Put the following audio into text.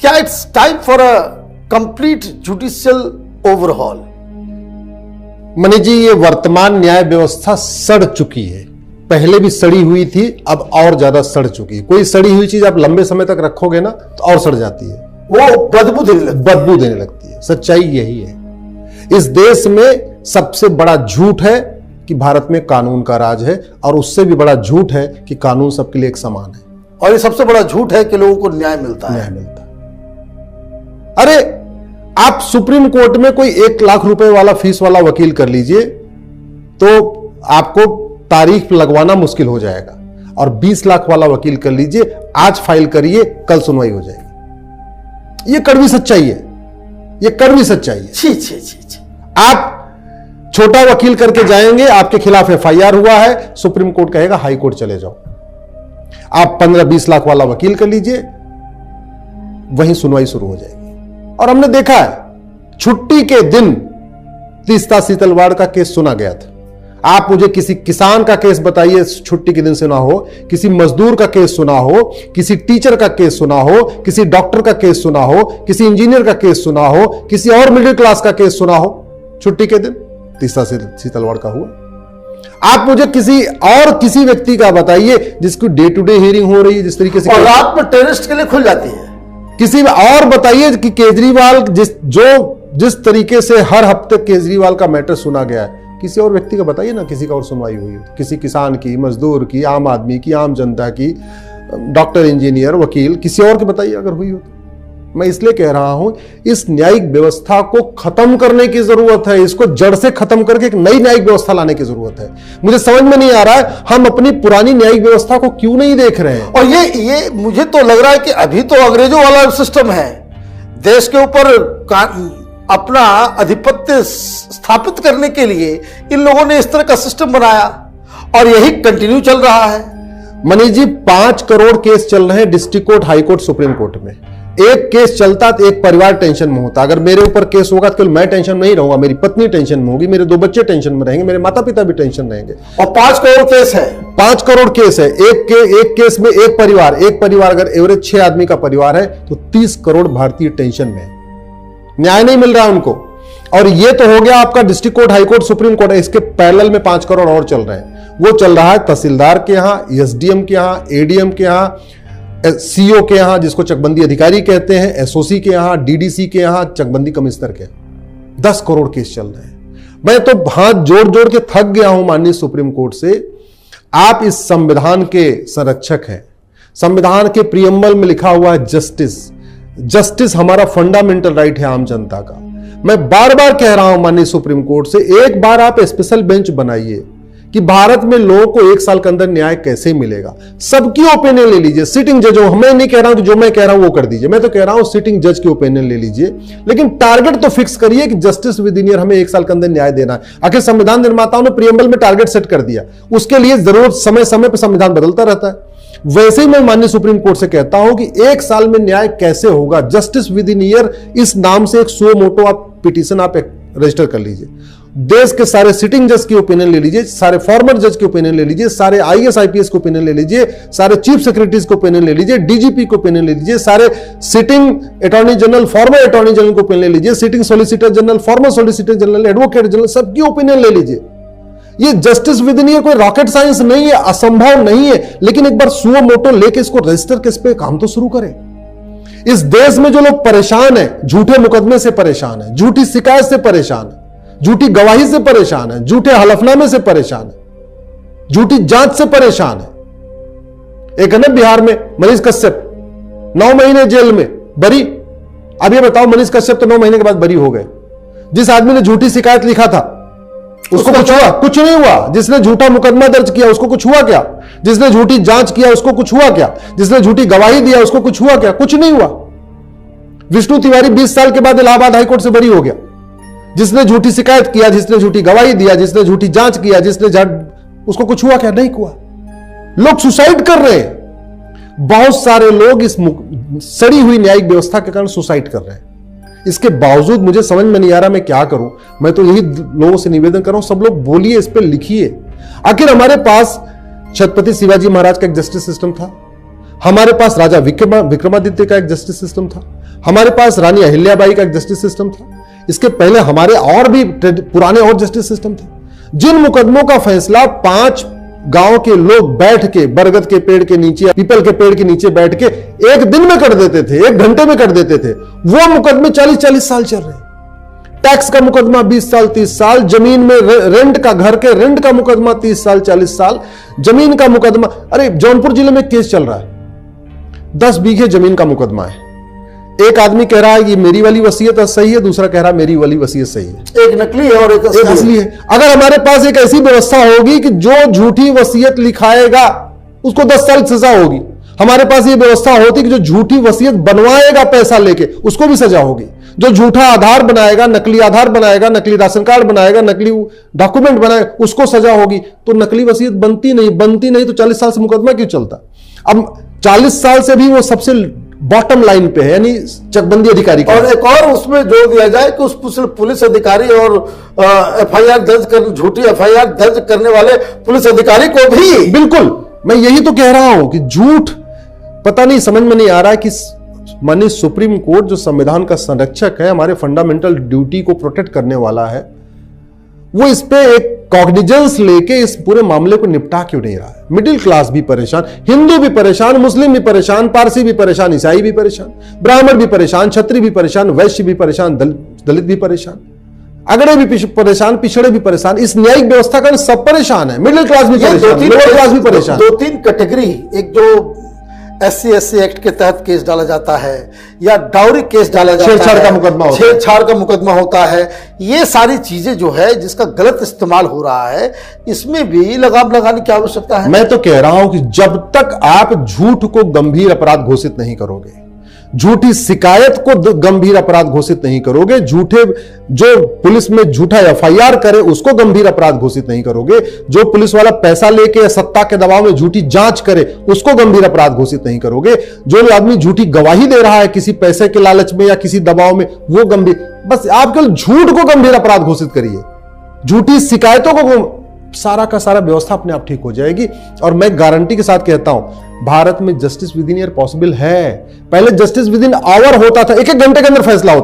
क्या it's time for a complete judicial overhaul? Manish ji, ये वर्तमान न्याय व्यवस्था सड़ चुकी है। पहले भी सड़ी हुई थी, अब और ज्यादा सड़ चुकी है। कोई सड़ी हुई चीज आप लंबे समय तक रखोगे ना तो और सड़ जाती है, वो बदबू देने लगती है। सच्चाई यही है। इस देश में सबसे बड़ा झूठ है कि भारत में कानून का राज है, और उससे भी बड़ा झूठ है कि कानून सबके लिए एक समान है। और ये सबसे बड़ा झूठ है कि लोगों को न्याय मिलता है। अरे आप सुप्रीम कोर्ट में कोई 1 लाख रुपए वाला फीस वाला वकील कर लीजिए तो आपको तारीख लगवाना मुश्किल हो जाएगा, और 20 लाख वाला वकील कर लीजिए, आज फाइल करिए कल सुनवाई हो जाएगी। ये कड़वी सच्चाई है, ये कड़वी सच्चाई है। छी छी छी छी। आप छोटा वकील करके जाएंगे, आपके खिलाफ FIR हुआ है, सुप्रीम कोर्ट कहेगा हाई कोर्ट चले जाओ। आप 15-20 लाख वाला वकील कर लीजिए, वहीं सुनवाई शुरू हो जाएगी। और हमने देखा है छुट्टी के दिन तीस्ता सीतलवाड़ का केस सुना गया था। आप मुझे किसी किसान का केस बताइए छुट्टी के दिन सुना हो, किसी मजदूर का केस सुना हो, किसी टीचर का केस सुना हो, किसी डॉक्टर का केस सुना हो, किसी इंजीनियर का केस सुना हो, किसी और मिडिल क्लास का केस सुना हो छुट्टी के दिन? तीस्ता सीतलवाड़ का हुआ। आप मुझे किसी व्यक्ति का बताइए जिसकी डे टू डे हियरिंग हो रही है जिस तरीके से, और रात में टेररिस्ट के लिए खुल जाती है। किसी और बताइए कि केजरीवाल जिस तरीके से हर हफ्ते केजरीवाल का मैटर सुना गया है, किसी और व्यक्ति का बताइए ना, किसी का और सुनवाई हुई हो, किसी किसान की, मजदूर की, आम आदमी की, आम जनता की, डॉक्टर, इंजीनियर, वकील, किसी और की बताइए अगर हुई हो तो। मैं इसलिए कह रहा हूं इस न्यायिक व्यवस्था को खत्म करने की जरूरत है। इसको जड़ से खत्म करके एक नई न्यायिक व्यवस्था लाने की जरूरत है। मुझे समझ में नहीं आ रहा है हम अपनी पुरानी न्यायिक व्यवस्था को क्यों नहीं देख रहे हैं। और ये मुझे तो लग रहा है कि अभी तो अंग्रेजों वाला सिस्टम है, देश के ऊपर अपना आधिपत्य स्थापित करने के लिए इन लोगों ने इस तरह का सिस्टम बनाया, और यही कंटिन्यू चल रहा है। मनीष जी, 5 करोड़ केस चल रहे हैं district court, high court, supreme court में। एक केस चलता तो एक परिवार टेंशन में होता। अगर मेरे ऊपर केस होगा तो मैं टेंशन में नहीं रहूंगा, मेरी पत्नी टेंशन में होगी, मेरे 2 बच्चे टेंशन में रहेंगे, मेरे माता पिता भी टेंशन रहेंगे। और 5 करोड़ केस है। 5 करोड़ केस है। एक केस में एक परिवार अगर एवरेज 6 आदमी का परिवार है तो 30 करोड़ भारतीय टेंशन में है, न्याय नहीं मिल रहा है उनको। और ये तो हो गया आपका district court, high court, supreme court. इसके पैरेलल में 5 करोड़ और चल रहे हैं। वो चल रहा है तहसीलदार के यहां, SDM के यहां, ADM के यहां, CO के यहां जिसको चकबंदी अधिकारी कहते हैं, SOC के यहां, DDC के यहां, चकबंदी कमिश्नर के। 10 करोड़ केस चल रहे हैं। मैं तो हाथ जोड़ जोड़ के थक गया हूं माननीय सुप्रीम कोर्ट से। आप इस संविधान के संरक्षक हैं। संविधान के प्रियम्बल में लिखा हुआ है जस्टिस हमारा फंडामेंटल राइट है आम जनता का। मैं बार बार कह रहा हूं माननीय सुप्रीम कोर्ट से, एक बार आप स्पेशल बेंच बनाइए कि भारत में लोगों को 1 साल के अंदर न्याय कैसे मिलेगा। सबकी ओपिनियन ले लीजिए, सिटिंग जज हो। मैं नहीं कह रहा हूं कि जो मैं कह रहा हूं वो कर दीजिए, मैं तो कह रहा हूं सिटिंग जज की ओपिनियन ले लीजिए, लेकिन टारगेट तो फिक्स करिए कि जस्टिस विद इन ईयर हमें 1 साल के अंदर न्याय देना है। आखिर संविधान निर्माताओं ने प्रियम्बल में टारगेट सेट कर दिया, उसके लिए जरूरत समय समय पर संविधान बदलता रहता है। वैसे ही मैं माननीय सुप्रीम कोर्ट से कहता हूं कि 1 साल में न्याय कैसे होगा। जस्टिस विद इन ईयर इस नाम से एक सुओ मोटो आप पिटीशन आप रजिस्टर कर लीजिए। देश के सारे सिटिंग जज की ओपिनियन ले लीजिए, सारे फॉर्मर जज की ओपिनियन ले लीजिए, सारे IAS IPS की ओपिनियन ले लीजिए, सारे चीफ सेक्रेटरीज की ओपिनियन ले लीजिए, DGP की ओपिनियन ले लीजिए, सारे sitting attorney general, farmer attorney general की ओपिनियन ले लीजिए, sitting solicitor general, farmer solicitor general, advocate general, सबकी ओपिनियन ले लीजिए। ये जस्टिस विद इन ईयर कोई रॉकेट साइंस नहीं है, असंभव नहीं है, लेकिन एक बार सुओ मोटो लेके इसको रजिस्टर केस पे काम तो शुरू करें। इस देश में जो लोग परेशान है, झूठे मुकदमे से परेशान है, झूठी शिकायत से परेशान है, झूठी गवाही से परेशान है, झूठे हलफनामे से परेशान है, झूठी जांच से परेशान है। एक है ना बिहार में मनीष कश्यप 9 महीने जेल में बरी। अब ये बताओ, मनीष कश्यप तो 9 महीने के बाद बरी हो गए। जिस आदमी ने झूठी शिकायत लिखा था उसको कुछ हुआ? कुछ नहीं हुआ। जिसने झूठा मुकदमा दर्ज किया उसको कुछ हुआ क्या? जिसने झूठी जांच किया उसको कुछ हुआ क्या? जिसने झूठी गवाही दिया उसको कुछ हुआ क्या? कुछ नहीं हुआ। विष्णु तिवारी 20 साल के बाद इलाहाबाद हाईकोर्ट से बरी हो गया। जिसने झूठी शिकायत किया, जिसने झूठी गवाही दिया, जिसने झूठी जांच किया, उसको कुछ हुआ क्या? नहीं हुआ। लोग सुसाइड कर रहे हैं। बहुत सारे लोग इस सड़ी हुई न्यायिक व्यवस्था के कारण सुसाइड कर रहे हैं। इसके बावजूद मुझे समझ में नहीं आ रहा मैं क्या करूं। मैं तो यही लोगों से निवेदन कर रहा हूं, सब लोग बोलिए, इस पे लिखिए। आखिर हमारे पास छत्रपति शिवाजी महाराज का एक जस्टिस सिस्टम था, हमारे पास राजा विक्रमादित्य का एक जस्टिस सिस्टम था, हमारे पास रानी अहिल्याबाई का एक जस्टिस सिस्टम था, इसके पहले हमारे और भी पुराने और जस्टिस सिस्टम थे। जिन मुकदमों का फैसला 5 गांव के लोग बैठ के बरगद के पेड़ के नीचे, पीपल के पेड़ के नीचे बैठ के एक दिन में कर देते थे, 1 घंटे में कर देते थे, वो मुकदमे 40-40 साल चल रहे हैं। टैक्स का मुकदमा 20 साल 30 साल, जमीन में रेंट का, घर के रेंट का मुकदमा 30 साल 40 साल, जमीन का मुकदमा, अरे जौनपुर जिले में केस चल रहा है, 10 बीघे जमीन का मुकदमा है। एक आदमी कह रहा है कि मेरी वाली वसीयत सही है, दूसरा कह रहा है मेरी वाली वसीयत सही है। एक नकली है और एक असली है। अगर हमारे पास एक ऐसी व्यवस्था होगी कि जो झूठी वसीयत लिखाएगा उसको 10 साल सजा होगी, हमारे पास ये व्यवस्था होती कि जो झूठी वसीयत बनवाएगा पैसा लेके उसको भी सजा होगी, जो झूठा आधार बनाएगा, नकली आधार बनाएगा, नकली राशन कार्ड बनाएगा, नकली डॉक्यूमेंट बनाएगा, उसको सजा होगी। तो नकली वसीयत बनती नहीं तो 40 साल से मुकदमा क्यों चलता? अब 40 साल से भी वो सबसे बॉटम लाइन पे है, यानी चकबंदी अधिकारी का। और एक और उसमें जोर दिया जाए कि उस पुलिस अधिकारी और एफआईआर दर्ज कर, झूठी एफआईआर दर्ज करने वाले पुलिस अधिकारी को भी, बिल्कुल मैं यही तो कह रहा हूं कि झूठ, पता नहीं, समझ में नहीं आ रहा है कि माननीय सुप्रीम कोर्ट जो संविधान का संरक्षक है, हमारे फंडामेंटल ड्यूटी को प्रोटेक्ट करने वाला है, वो इस पे एक कॉग्निजेंस लेके इस पूरे मामले को निपटा क्यों नहीं रहा है? मिडिल क्लास भी परेशान, हिंदू भी परेशान, मुस्लिम भी परेशान, पारसी भी परेशान, ईसाई भी परेशान, ब्राह्मण भी परेशान, क्षत्रिय भी परेशान, वैश्य भी परेशान, दलित भी परेशान, अगड़े भी परेशान, पिछड़े भी परेशान। इस न्यायिक व्यवस्था का सब परेशान है, मिडिल क्लास भी परेशान, मिडिल क्लास भी परेशान। 2-3 कैटेगरी, एक जो SC/SC एक्ट के तहत केस डाला जाता है या डाउरी केस डाला जाता है, छेड़छाड़ का मुकदमा होता है, ये सारी चीजें जो है जिसका गलत इस्तेमाल हो रहा है, इसमें भी लगाम लगाने की आवश्यकता है। मैं तो कह रहा हूं कि जब तक आप झूठ को गंभीर अपराध घोषित नहीं करोगे, झूठी शिकायत को गंभीर अपराध घोषित नहीं करोगे, झूठे जो पुलिस में झूठा एफआईआर करे उसको गंभीर अपराध घोषित नहीं करोगे, जो पुलिस वाला पैसा लेके सत्ता के दबाव में झूठी जांच करे उसको गंभीर अपराध घोषित नहीं करोगे, जो आदमी झूठी गवाही दे रहा है किसी पैसे के लालच में या किसी दबाव में, वो गंभीर, बस आप केवल झूठ को गंभीर अपराध घोषित करिए, झूठी शिकायतों को, सारा का सारा व्यवस्था अपने आप ठीक हो जाएगी। और मैं गारंटी के साथ कहता हूं भारत में justice with in year possible है। पहले जस्टिस विद इन आवर होता था, 1-1 घंटे के अंदर फैसला होता।